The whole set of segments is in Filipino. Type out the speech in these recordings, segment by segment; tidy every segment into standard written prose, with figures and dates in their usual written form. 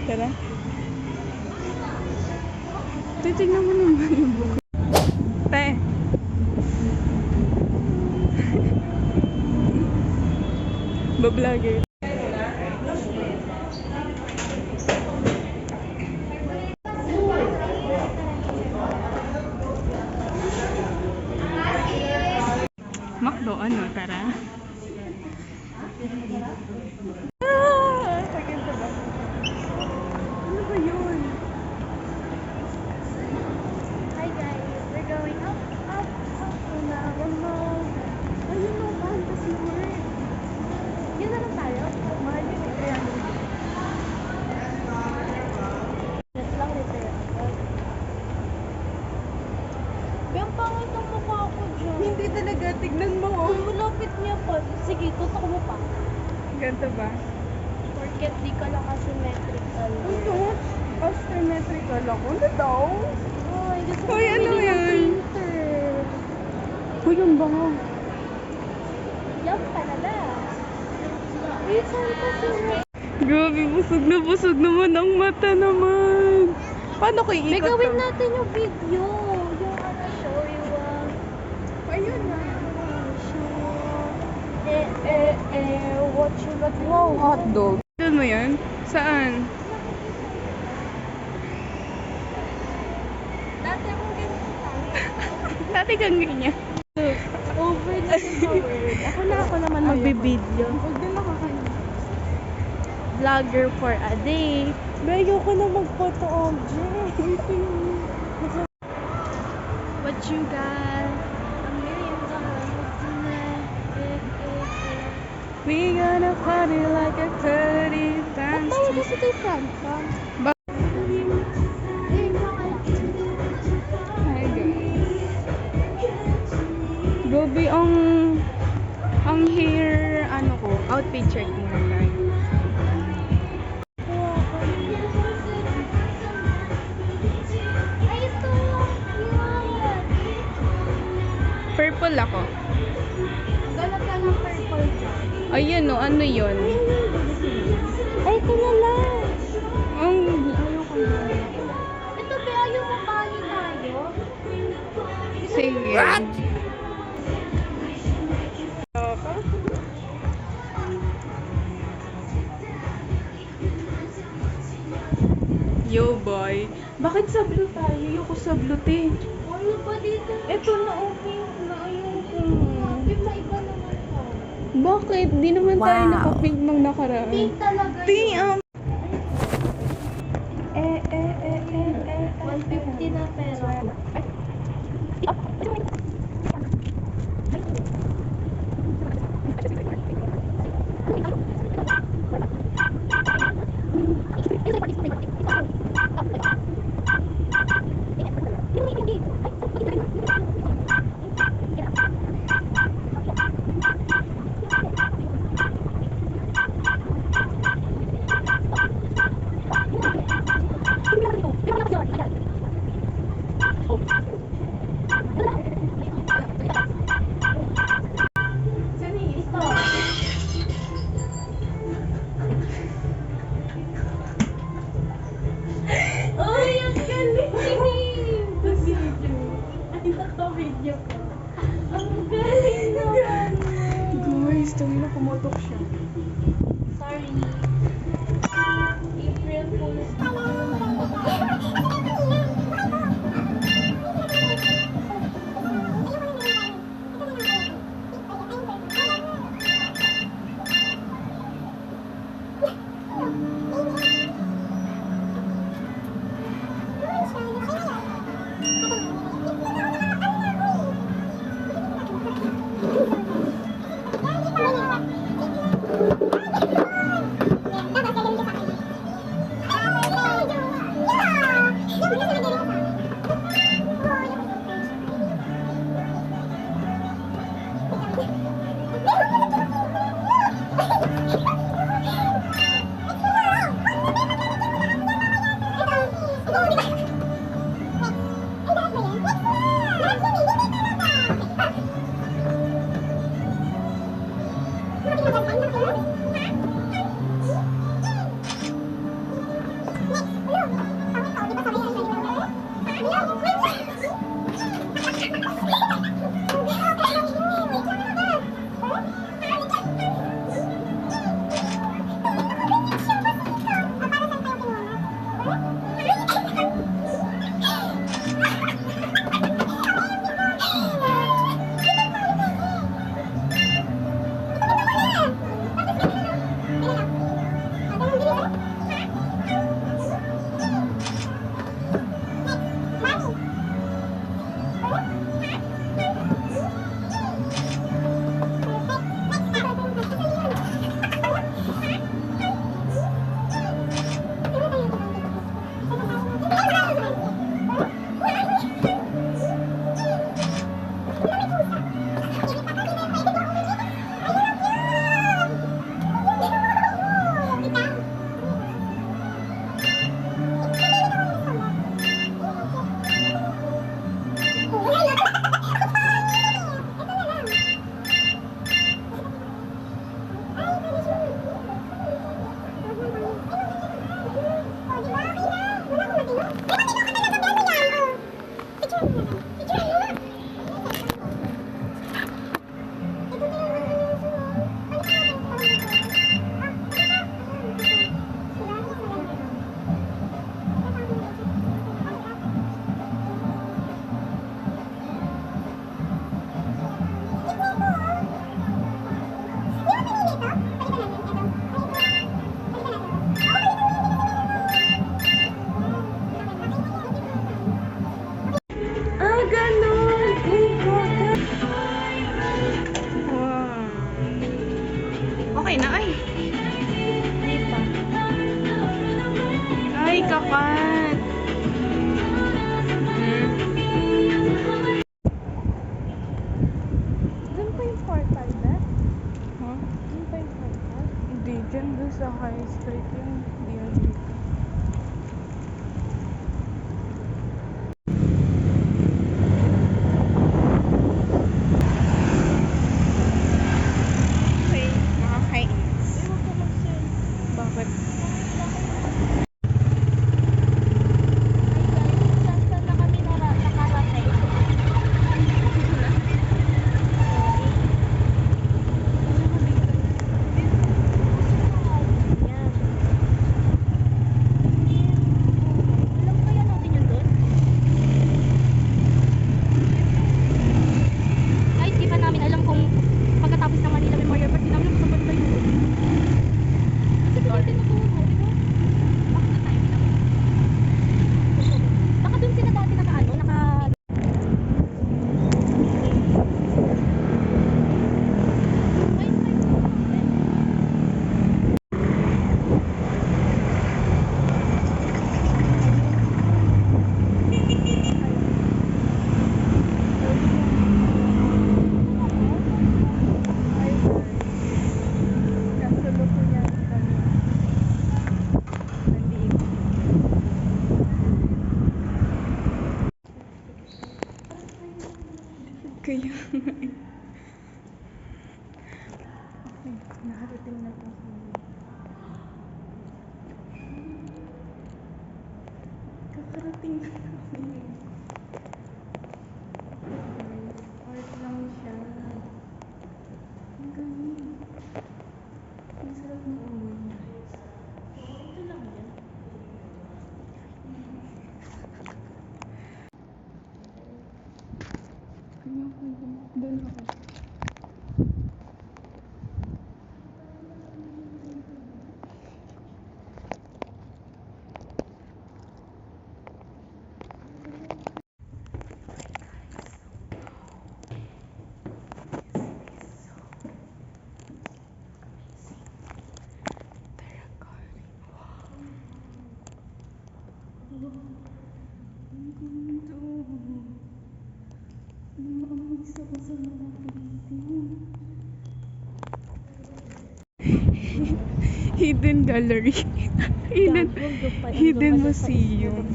Tara. Titignan mo naman yung buko. Te. Bablogger. Makdo, ano, tara. Sakit ba? Ano ba yun? Hi guys, we're going up in the mall. Ayun no, fantasy world. Yun na lang tayo. Mahal yun eh. 300. Net lang ni 300. Yung pangit ang mukha ko dyan. Hindi talaga, tignan mo. Ang malapit niya pa. Sige, tutok mo pa. Ganito ba? Porket di ka lang asymmetrical. Ito, asymmetrical ako. Ano daw? Ay, gusto ko Hoy, ano bumili ng yan? printer. Uy, yung bango. Yup, panala. Uy, fantasy world. Grabe, busog naman ang mata naman. Paano ko iikot May gawin natin yung video. Yung show you Ayun na. what you got? Wow, Hotdog. Saan mo yan? Saan? Dati akong ganito tayo. Dati kang ganyan. Over na sa word. Ako naman Ayoko. magbibideo. Huwag din nakakainis. Vlogger for a day. Bayo ko na mag-photo object. What you got? A million dollars tonight. We gonna party like a 30 times. Ba't tayo kasi kay Frank? Hi guys. Gobi ang hair, ano ko, outfit check muna tayo. Ay, ito! Yan! Purple ako. Ganap ka ng purple dyan. Ayun no, ano yun? Ay, ito na lang! Ang Ito, be, ayaw mo bali tayo? sige. Yo boy, bakit sa blue tayo? Ayoko sa blue te. Ano ba dito? Ito na okay na ayoko. Pink na iba naman to. Bakit? Di naman tayo Wow. naka-pink nung nakaraan. Pink talaga Ti, yun. 150 150 na pero. lakad. Doon pa yung portal, Beth? Huh? Doon pa yung portal? Hindi, dyan doon sa high street yun. Hindi yun dito. Okay, mga kainis. Ewan ko mag-send. Bakit? Saan na kami nakarating? Alam kaya natin yun doon? Ay, di pa namin alam kung pagkatapos ng Manila Memorial Park, di namin alam kung saan ba yun. Kasi doon tinuturo, di ba? Bakit na tayo naman? Baka doon sila dati naka-ano, Kaya nakarating na po kami. Kakarating na kami. Art lang siya. Ang galing. Ang sarap ng ulo niya. ito lang yan. Doon ako. Hidden gallery. Hidden museum.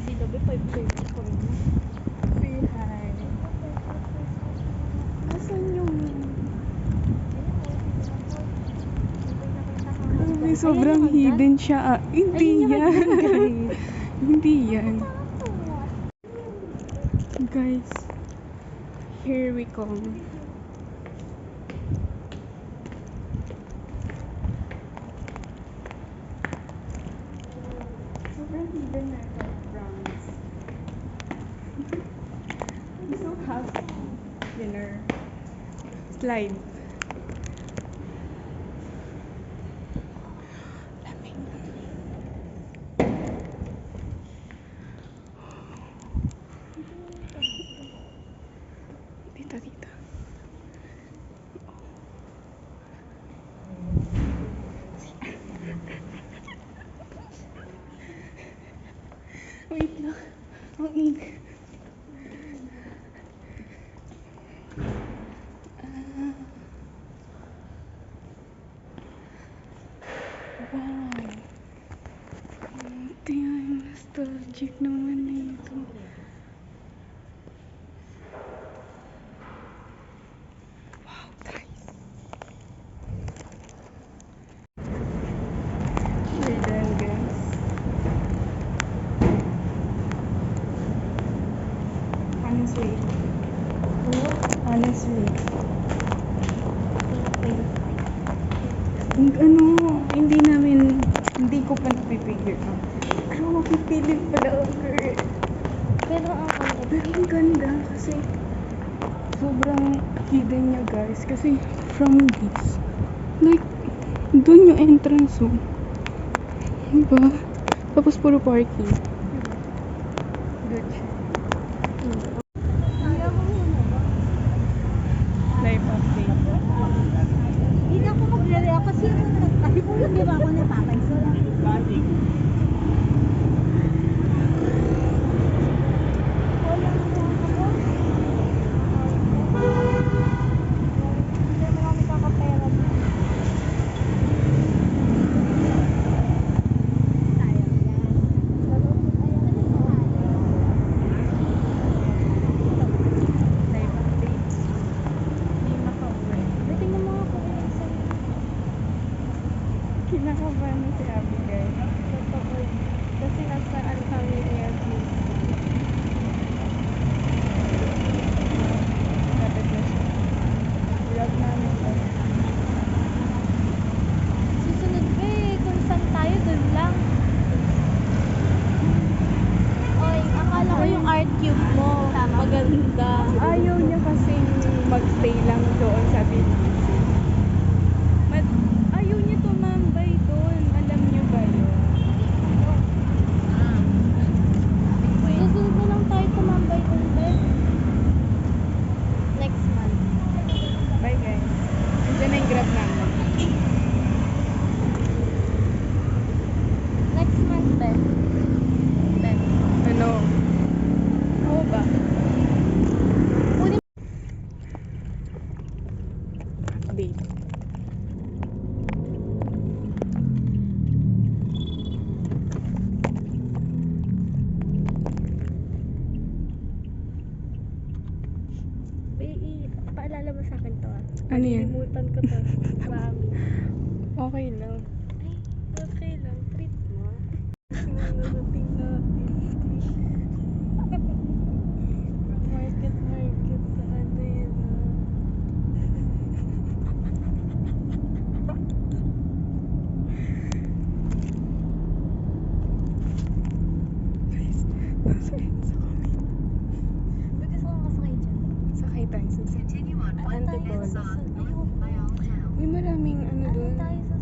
Say hi. Nasaan yung... Ay, sobrang hidden siya. Hindi yan. Hindi yan. Guys, here we come. Sobrang hidden na ito, promise. I'm so happy. Dinner. Slide. Lamig. Dito, dito. Wait lang. Ang init. Wow. Ito yung nostalgic naman nito. Wow, guys. We're done, guys. Honest way. Honest way. Hindi ko pa napipigil. Pero mapipilit pala ako. Pero Pero ang ganda kasi sobrang hidden niya, guys. Kasi from this, like, dun yung entrance, oh. Diba? Tapos puro parking. Good siya. Life update. Hindi na ako magre-react kasi yung nagtahi ko yung di ba ako napapay. So, heart cube mo. Maganda. Ayaw niya kasing magstay lang doon sa Belize. Ayaw niya tumambay doon. Alam niyo ba yun? Susunod na lang tayo tumambay doon, Ben. Next month. Bye guys. Andiyan na yung grab namin. Next month, Ben. Ben. Ano? Oo ba? Kunin Update. paalala mo sa akin to ah. Ano yan? Nalimutan ko to. Mami. Okay lang. Ay, okay lang. Treat mo. Narating natin. Market sa ano yan ah. Guys, nasa sa kami. Ba't gusto kong masakay dyan? Sakay tayo sa Ano tayo Antipolo. sa... Ayoko. May maraming ano Ano doon. tayo sa